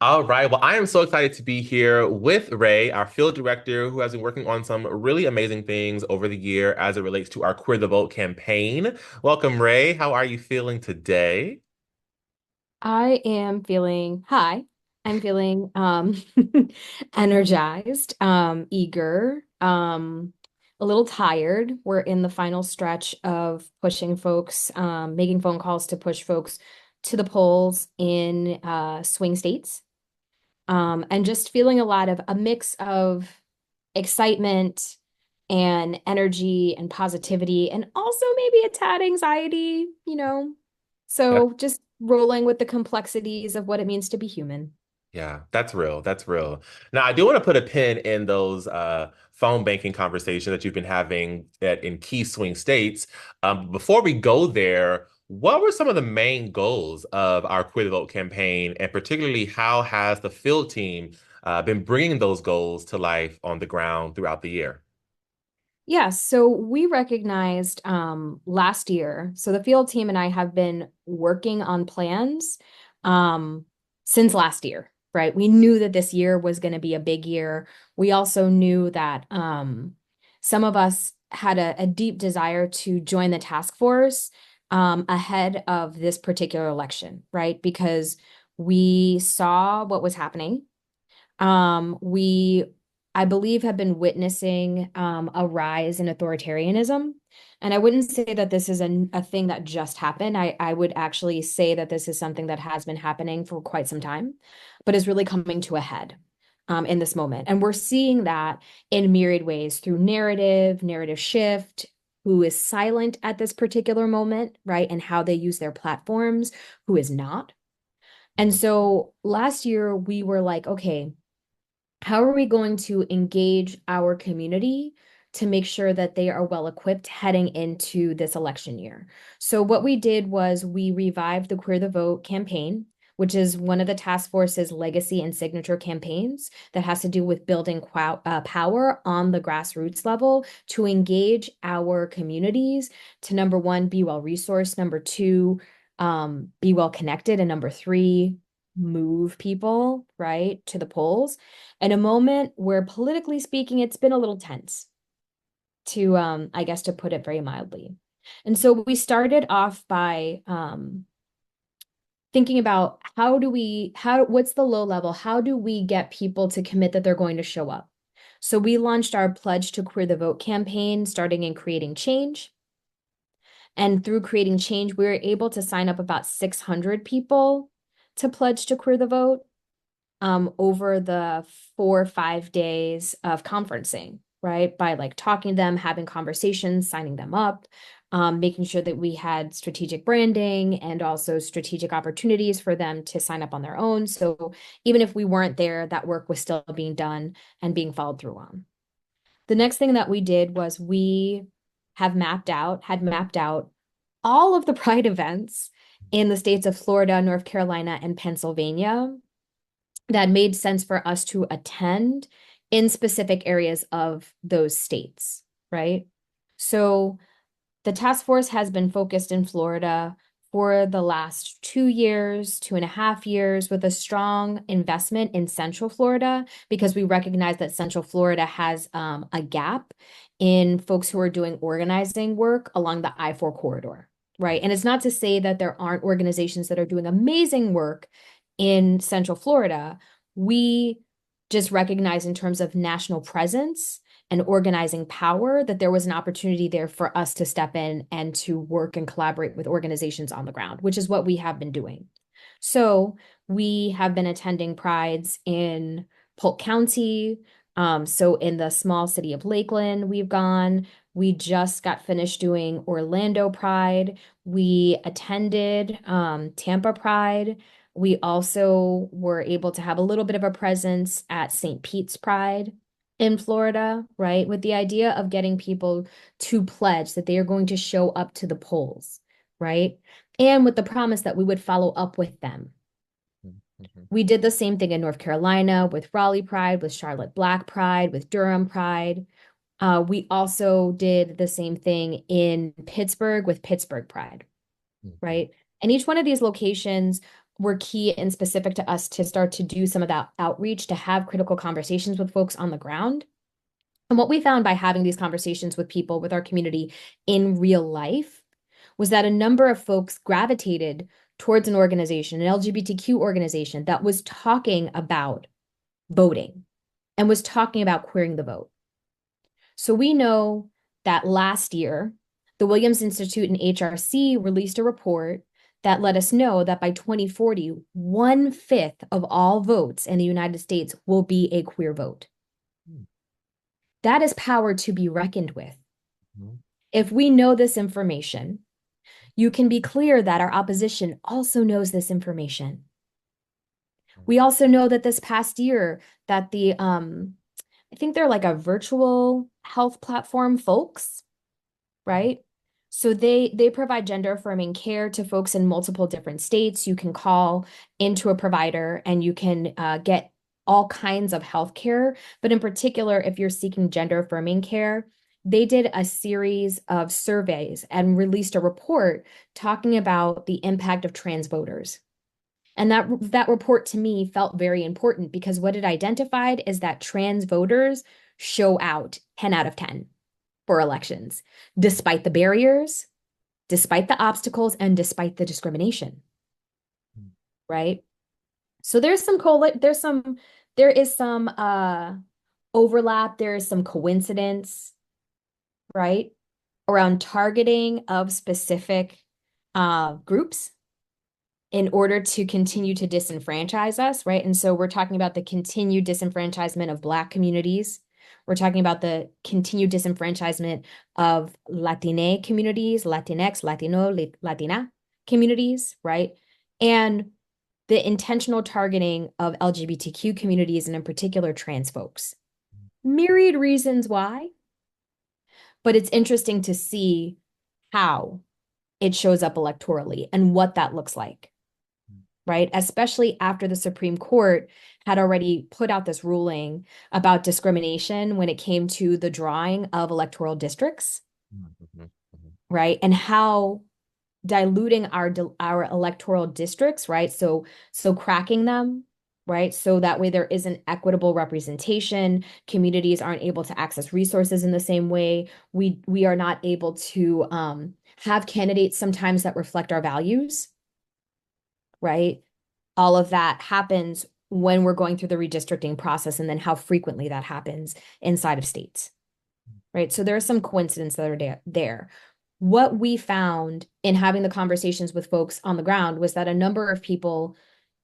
All right. Well, I am so excited to be here with Rae, our field director, who has been working on some really amazing things over the year as it relates to our Queer the Vote campaign. Welcome, Rae. How are you feeling today? Hi, I'm feeling energized, eager, a little tired. We're in the final stretch of pushing folks, making phone calls to push folks to the polls in swing states. And just feeling a mix of excitement and energy and positivity, and also maybe a tad anxiety. So just rolling with the complexities of what it means to be human. Yeah, that's real. That's real. Now, I do want to put a pin in those phone banking conversations that you've been having in key swing states. Before we go there, what were some of the main goals of our Queer the Vote campaign, and particularly how has the field team been bringing those goals to life on the ground throughout the year? Yeah, so we recognized last year. So the field team and I have been working on plans um, since last year, right? We knew that this year was going to be a big year. We also knew that some of us had a deep desire to join the task force ahead of this particular election, right? Because we saw what was happening. We, I believe, have been witnessing a rise in authoritarianism. And I wouldn't say that this is a thing that just happened. I would actually say that this is something that has been happening for quite some time, but is really coming to a head in this moment. And we're seeing that in myriad ways through narrative shift, who is silent at this particular moment, right? And how they use their platforms, who is not. And Mhm. so last year we were like, okay, how are we going to engage our community to make sure that they are well equipped heading into this election year? So, what we did was we revived the Queer the Vote campaign, which is one of the task force's legacy and signature campaigns that has to do with building power on the grassroots level to engage our communities to number one, be well resourced, number two, be well connected, and number three, move people right to the polls in a moment where politically speaking it's been a little tense to I guess to put it very mildly. And so we started off by thinking about how what's the low level, how do we get people to commit that they're going to show up. So we launched our pledge to queer the vote campaign starting in creating change, and through creating change we were able to sign up about 600 people to pledge to queer the vote over the 4 or 5 days of conferencing, right? By like talking to them, having conversations, signing them up, making sure that we had strategic branding and also strategic opportunities for them to sign up on their own. So even if we weren't there, that work was still being done and being followed through on. The next thing that we did was we had mapped out all of the Pride events in the states of Florida, North Carolina, and Pennsylvania that made sense for us to attend in specific areas of those states, right? So the task force has been focused in Florida for the last 2 years, 2.5 years, with a strong investment in Central Florida because we recognize that Central Florida has a gap in folks who are doing organizing work along the I-4 corridor, right? And it's not to say that there aren't organizations that are doing amazing work in Central Florida. We just recognize in terms of national presence and organizing power that there was an opportunity there for us to step in and to work and collaborate with organizations on the ground, which is what we have been doing. So we have been attending prides in Polk County. So in the small city of Lakeland, we've gone. We just got finished doing Orlando Pride. We attended Tampa Pride. We also were able to have a little bit of a presence at St. Pete's Pride in Florida, right? With the idea of getting people to pledge that they are going to show up to the polls, right? And with the promise that we would follow up with them. Mhm. We did the same thing in North Carolina with Raleigh Pride, with Charlotte Black Pride, with Durham Pride. We also did the same thing in Pittsburgh with Pittsburgh Pride, Mhm. right? And each one of these locations were key and specific to us to start to do some of that outreach, to have critical conversations with folks on the ground. And what we found by having these conversations with people, with our community in real life, was that a number of folks gravitated towards an organization, an LGBTQ organization that was talking about voting and was talking about queering the vote. So we know that last year, the Williams Institute and HRC released a report that let us know that by 2040, 1/5 of all votes in the United States will be a queer vote. That is power to be reckoned with. Mhm. If we know this information, you can be clear that our opposition also knows this information. We also know that this past year that I think they're like a virtual health platform folks, right? So they provide gender affirming care to folks in multiple different states. You can call into a provider and you can get all kinds of health care. But in particular, if you're seeking gender affirming care, they did a series of surveys and released a report talking about the impact of trans voters. And that report to me felt very important because what it identified is that trans voters show out 10 out of 10 for elections, despite the barriers, despite the obstacles, and despite the discrimination, right? So there is some overlap, there is some coincidence, right? Around targeting of specific groups in order to continue to disenfranchise us, right? And so we're talking about the continued disenfranchisement of Black communities. We're talking about the continued disenfranchisement of Latine communities, Latinx, Latino, Latina communities, right? And the intentional targeting of LGBTQ communities and in particular trans folks. Myriad reasons why, but it's interesting to see how it shows up electorally and what that looks like, right? Especially after the Supreme Court had already put out this ruling about discrimination when it came to the drawing of electoral districts, Mhm. Mhm. right? And how diluting our electoral districts, right? So cracking them, right? So that way there isn't equitable representation. Communities aren't able to access resources in the same way. We are not able to have candidates sometimes that reflect our values, right? All of that happens when we're going through the redistricting process and then how frequently that happens inside of states, right? So there are some coincidences that are there. What we found in having the conversations with folks on the ground was that a number of people,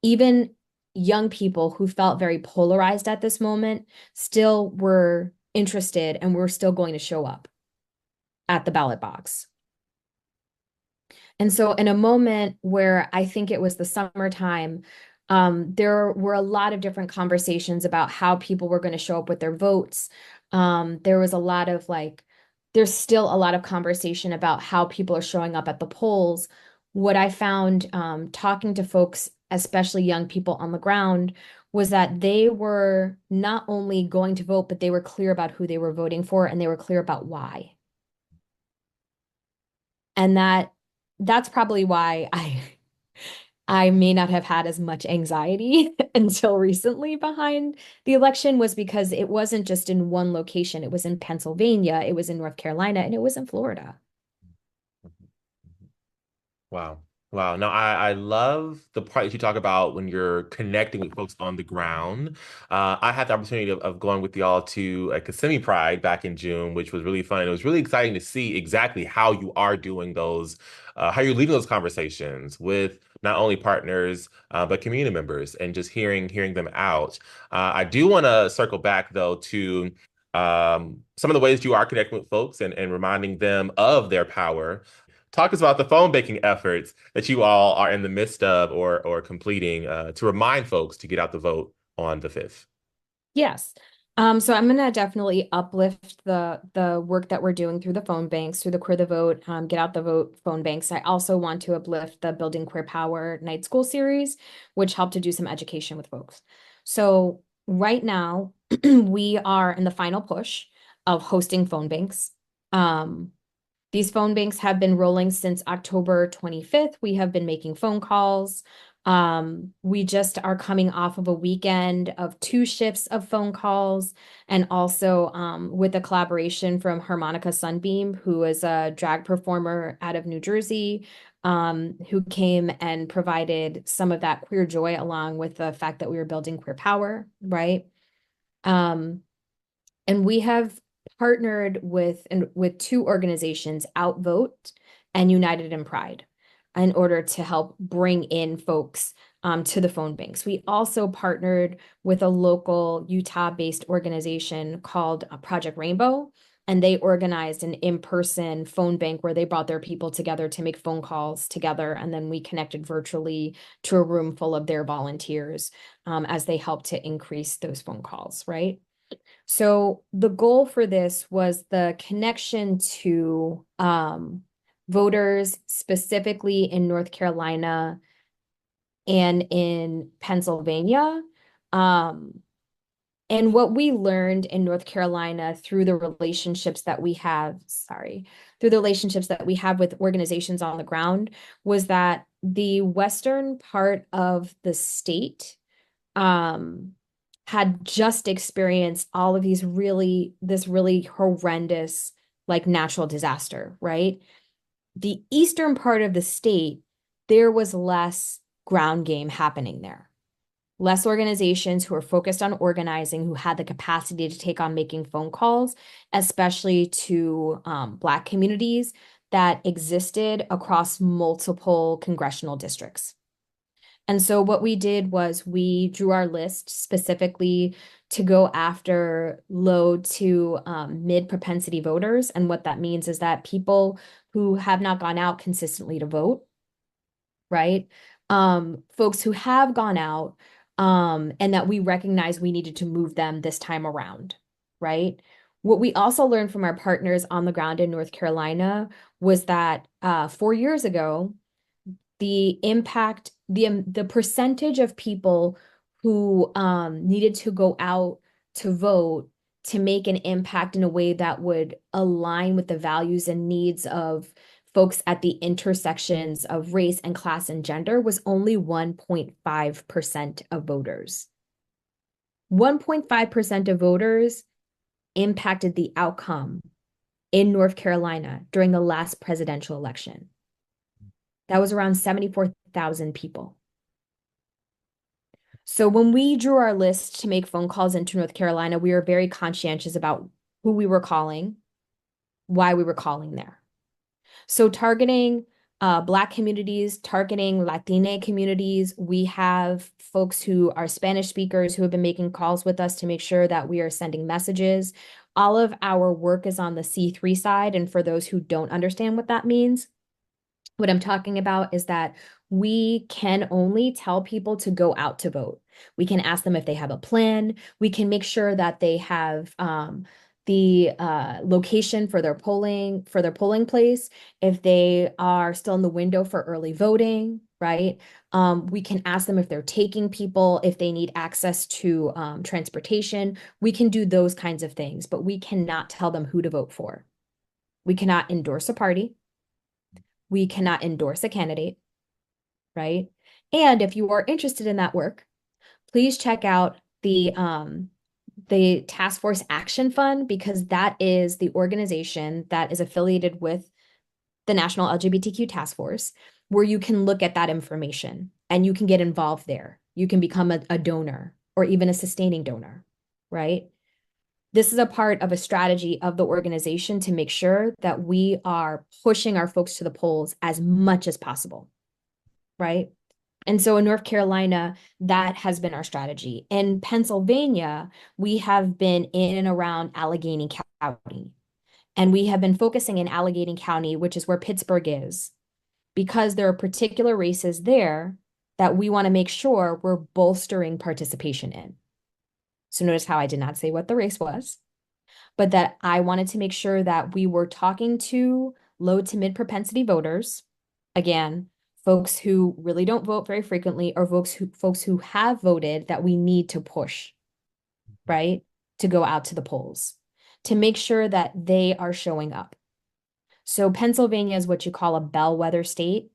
even young people who felt very polarized at this moment, still were interested and were still going to show up at the ballot box. And so in a moment where I think it was the summertime, there were a lot of different conversations about how people were going to show up with their votes. There was a lot of there's still a lot of conversation about how people are showing up at the polls. What I found talking to folks, especially young people on the ground, was that they were not only going to vote, but they were clear about who they were voting for and they were clear about why. And that's probably why I may not have had as much anxiety until recently behind the election was because it wasn't just in one location. It was in Pennsylvania, it was in North Carolina, and it was in Florida. Wow. Wow. No, I love the part that you talk about when you're connecting with folks on the ground. I had the opportunity of going with y'all to a Kissimmee Pride back in June, which was really fun. It was really exciting to see exactly how you are doing those, how you're leading those conversations with not only partners, but community members and just hearing them out. I do want to circle back though to some of the ways you are connecting with folks and reminding them of their power. Talk us about the phone banking efforts that you all are in the midst of or completing to remind folks to get out the vote on the 5th. Yes. So I'm gonna definitely uplift the work that we're doing through the phone banks, through the Queer the Vote, Get Out the Vote phone banks. I also want to uplift the Building Queer Power Night School series, which helped to do some education with folks. So right now, we are in the final push of hosting phone banks. Um, these phone banks have been rolling since October 25th. We have been making phone calls. We just are coming off of a weekend of 2 shifts of phone calls, and also with a collaboration from Harmonica Sunbeam, who is a drag performer out of New Jersey, who came and provided some of that queer joy along with the fact that we were building queer power, right? Um, and we have partnered with 2 organizations, Outvote and United in Pride, in order to help bring in folks to the phone banks. We also partnered with a local Utah-based organization called Project Rainbow, and they organized an in-person phone bank where they brought their people together to make phone calls together, and then we connected virtually to a room full of their volunteers as they helped to increase those phone calls, right? So the goal for this was the connection to voters, specifically in North Carolina and in Pennsylvania. Um, and what we learned in North Carolina through the relationships that we have, through the relationships that we have with organizations on the ground, was that the western part of the state um had just experienced all of this really horrendous like natural disaster, right? The eastern part of the state, there was less ground game happening there. Less organizations who were focused on organizing, who had the capacity to take on making phone calls, especially to Black communities that existed across multiple congressional districts. And so what we did was we drew our list specifically to go after low to mid propensity voters. And what that means is that people who have not gone out consistently to vote, right? Folks who have gone out, and that we recognize we needed to move them this time around, right? What we also learned from our partners on the ground in North Carolina was that 4 years ago, the impact, the percentage of people who needed to go out to vote to make an impact in a way that would align with the values and needs of folks at the intersections of race and class and gender was only 1.5% of voters. 1.5% of voters impacted the outcome in North Carolina during the last presidential election. That was around 74,000 people. So when we drew our list to make phone calls into North Carolina, we were very conscientious about who we were calling, why we were calling there. So targeting Black communities, targeting Latina communities, we have folks who are Spanish speakers who have been making calls with us to make sure that we are sending messages. All of our work is on the C3 side. And for those who don't understand what that means, what I'm talking about is that we can only tell people to go out to vote. We can ask them if they have a plan. We can make sure that they have the location for their polling place, if they are still in the window for early voting, right? We can ask them if they're taking people, if they need access to transportation. We can do those kinds of things, but we cannot tell them who to vote for. We cannot endorse a party. We cannot endorse a candidate, right? And if you are interested in that work, please check out the Task Force Action Fund, because that is the organization that is affiliated with the National LGBTQ Task Force, where you can look at that information and you can get involved there. You can become a donor or even a sustaining donor, right? This is a part of a strategy of the organization to make sure that we are pushing our folks to the polls as much as possible, right? And so in North Carolina, that has been our strategy. In Pennsylvania, we have been in and around Allegheny County, and we have been focusing in Allegheny County, which is where Pittsburgh is, because there are particular races there that we want to make sure we're bolstering participation in. So notice how I did not say what the race was, but that I wanted to make sure that we were talking to low to mid propensity voters. Again, folks who really don't vote very frequently, or folks who have voted that we need to push, right? To go out to the polls, to make sure that they are showing up. So Pennsylvania is what you call a bellwether state.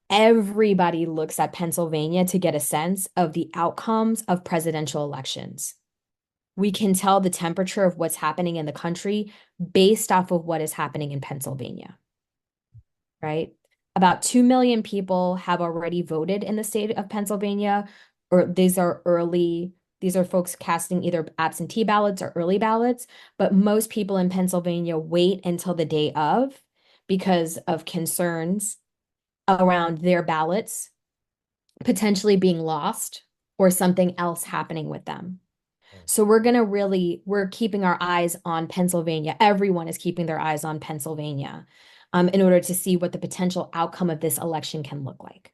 Everybody looks at Pennsylvania to get a sense of the outcomes of presidential elections. We can tell the temperature of what's happening in the country based off of what is happening in Pennsylvania, right? About 2 million people have already voted in the state of Pennsylvania, or these are folks casting either absentee ballots or early ballots, but most people in Pennsylvania wait until the day of because of concerns around their ballots potentially being lost or something else happening with them. So we're keeping our eyes on Pennsylvania. Everyone is keeping their eyes on Pennsylvania, in order to see what the potential outcome of this election can look like.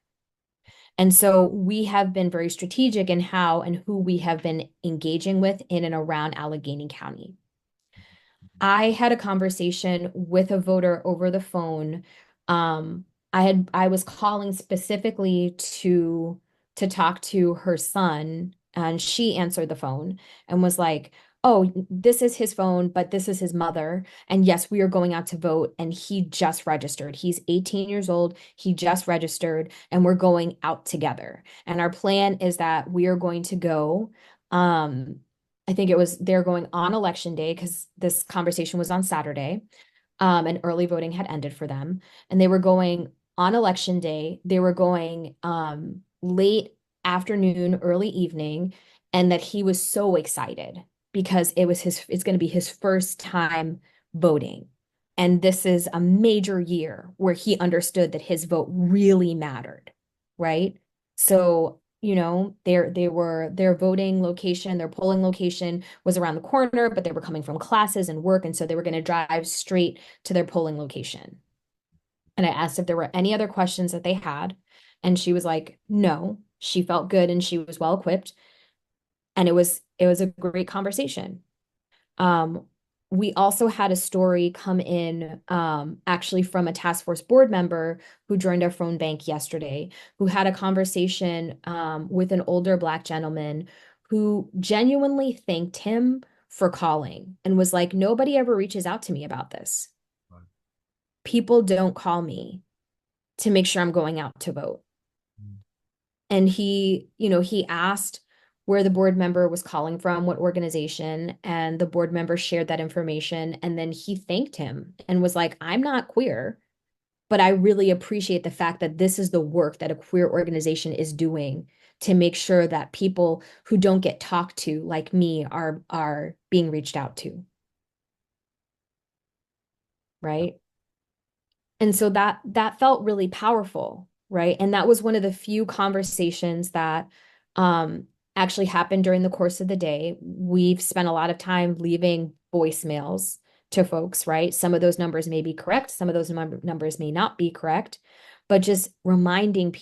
And so we have been very strategic in how and who we have been engaging with in and around Allegheny County. I had a conversation with a voter over the phone. I was calling specifically to talk to her son, and she answered the phone and was like, "Oh, this is his phone, but this is his mother. And yes, we are going out to vote, and he just registered. He's 18 years old. He just registered, and we're going out together. And our plan is that we are going to go I think it was they're going on election day because this conversation was on Saturday, and early voting had ended for them. And they were going on election day. They were going late afternoon, early evening, and that he was so excited because it's going to be his first time voting. And this is a major year where he understood that his vote really mattered, right? So, their voting location, their polling location was around the corner, but they were coming from classes and work, and so they were going to drive straight to their polling location. And I asked if there were any other questions that they had, and she was like, no, she felt good and she was well equipped, and it was a great conversation. Um, we also had a story come in, actually from a task force board member who joined our phone bank yesterday, who had a conversation with an older Black gentleman who genuinely thanked him for calling and was like, nobody ever reaches out to me about this. People don't call me to make sure I'm going out to vote. And he asked where the board member was calling from, what organization, and the board member shared that information. And then he thanked him and was like, I'm not queer, but I really appreciate the fact that this is the work that a queer organization is doing to make sure that people who don't get talked to, like me, are being reached out to, right? And so that felt really powerful, right? And that was one of the few conversations that um actually happened during the course of the day. We've spent a lot of time leaving voicemails to folks, right? Some of those numbers may be correct, some of those numbers may not be correct, but just reminding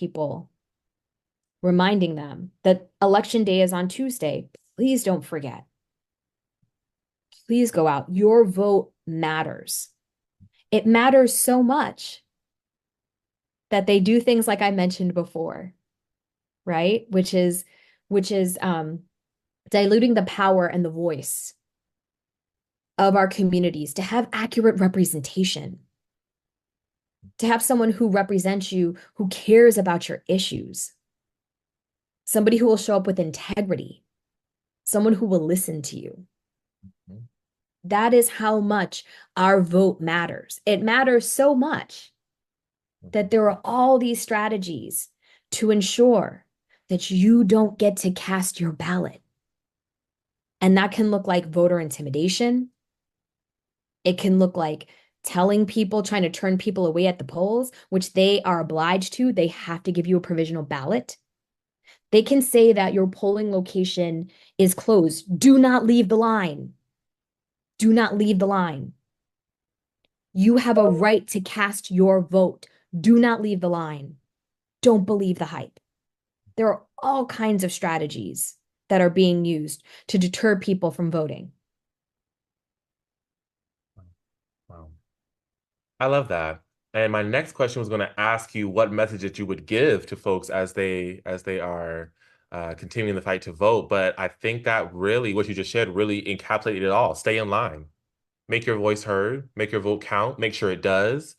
them that election day is on Tuesday. Please don't forget. Please go out. Your vote matters. It matters so much that they do things like I mentioned before, right? Which is diluting the power and the voice of our communities to have accurate representation, to have someone who represents you, who cares about your issues, somebody who will show up with integrity, someone who will listen to you. That is how much our vote matters. It matters so much that there are all these strategies to ensure that you don't get to cast your ballot. And that can look like voter intimidation. It can look like telling people, trying to turn people away at the polls, which they are obliged to. They have to give you a provisional ballot. They can say that your polling location is closed. Do not leave the line. Do not leave the line. You have a right to cast your vote. Do not leave the line. Don't believe the hype. There are all kinds of strategies that are being used to deter people from voting. Wow. I love that. And my next question was going to ask you what message that you would give to folks as they are continuing the fight to vote. But I think that really what you just shared really encapsulated it all. Stay in line, make your voice heard, make your vote count, make sure it does.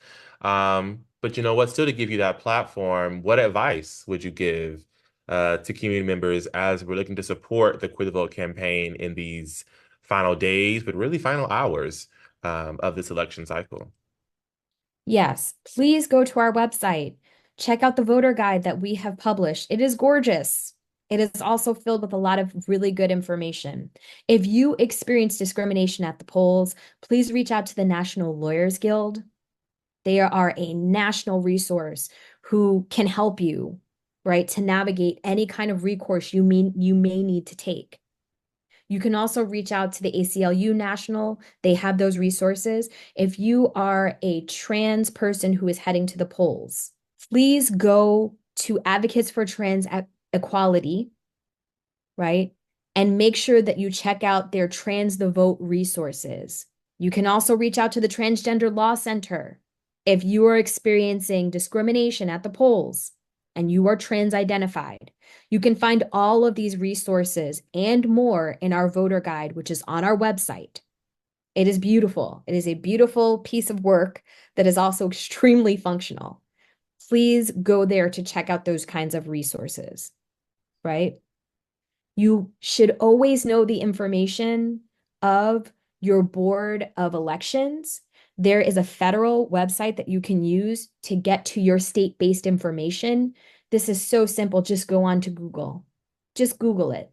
But you know what? Still to give you that platform, what advice would you give to community members as we're looking to support the Queer the Vote campaign in these final days, but really final hours of this election cycle? Yes, please go to our website. Check out the voter guide that we have published. It is gorgeous. It is also filled with a lot of really good information. If you experience discrimination at the polls, please reach out to the National Lawyers Guild. They are a national resource who can help you, right, to navigate any kind of recourse you may need to take. You can also reach out to the ACLU National. They have those resources. If you are a trans person who is heading to the polls, please go to Advocates for Trans Equality, right? And make sure that you check out their Trans the Vote resources. You can also reach out to the Transgender Law Center. If you are experiencing discrimination at the polls and you are trans identified, you can find all of these resources and more in our voter guide, which is on our website. It is beautiful. It is a beautiful piece of work that is also extremely functional. Please go there to check out those kinds of resources, right? You should always know the information of your board of elections. There is a federal website that you can use to get to your state-based information. This is so simple. Just go on to Google. Just Google it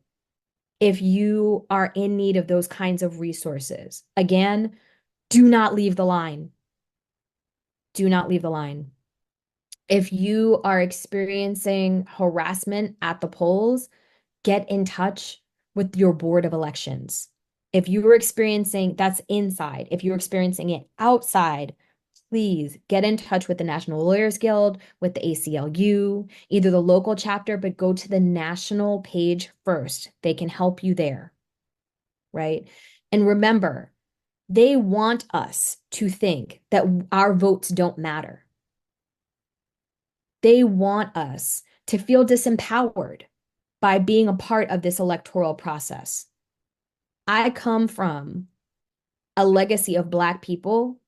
if you are in need of those kinds of resources. Again, do not leave the line. Do not leave the line. If you are experiencing harassment at the polls, get in touch with your board of elections. If you're experiencing that's inside, if you're experiencing it outside, please get in touch with the National Lawyers Guild, with the ACLU, either the local chapter, but go to the national page first. They can help you there, right? And remember, they want us to think that our votes don't matter. They want us to feel disempowered by being a part of this electoral process. I come from a legacy of Black people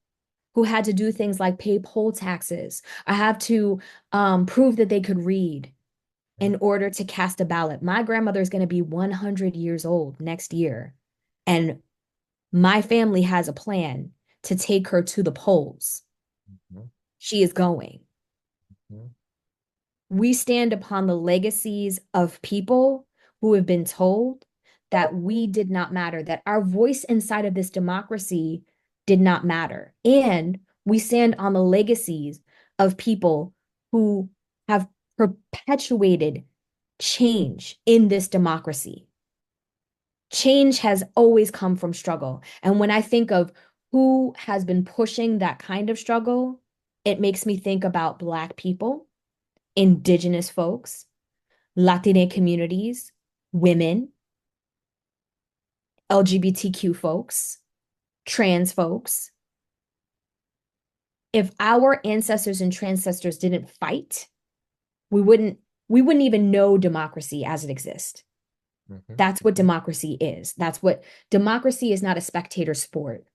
who had to do things like pay poll taxes. I have to prove that they could read in order to cast a ballot. My grandmother is going to be 100 years old next year. And my family has a plan to take her to the polls. Mhm, She is going. mhm, We stand upon the legacies of people who have been told that we did not matter, that our voice inside of this democracy did not matter. And we stand on the legacies of people who have perpetuated change in this democracy. Change has always come from struggle. And when I think of who has been pushing that kind of struggle, it makes me think about Black people, Indigenous folks, Latina communities, women, LGBTQ folks, trans folks. If our ancestors and transcestors didn't fight, we wouldn't we wouldn't even know democracy as it exists. mhm, That's what mhm, democracy is. That's what democracy is. Not a spectator sport.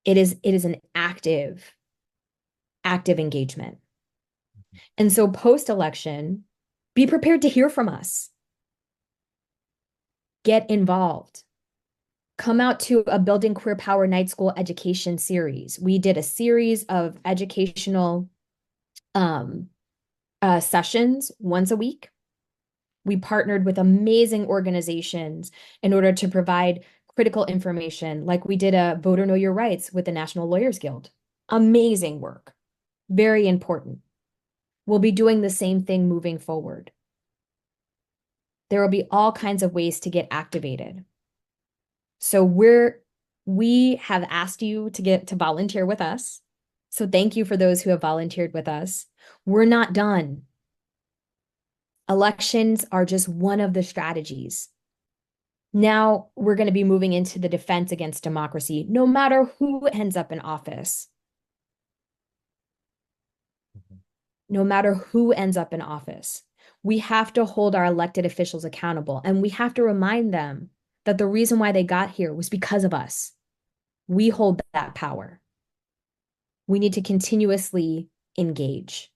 It is an active engagement. And so post-election, be prepared to hear from us. Get involved. Come out to a Building Queer Power Night School education series. We did a series of educational um, sessions once a week. We partnered with amazing organizations in order to provide critical information, like we did a Voter Know Your Rights with the National Lawyers Guild. Amazing work, very important. We'll be doing the same thing moving forward. There will be all kinds of ways to get activated. So we have asked you to get to volunteer with us. So thank you for those who have volunteered with us. We're not done. Elections are just one of the strategies. Now we're going to be moving into the defense against democracy, no matter who ends up in office. mhm. No matter who ends up in office, we have to hold our elected officials accountable, and we have to remind them that the reason why they got here was because of us. We hold that power. We need to continuously engage.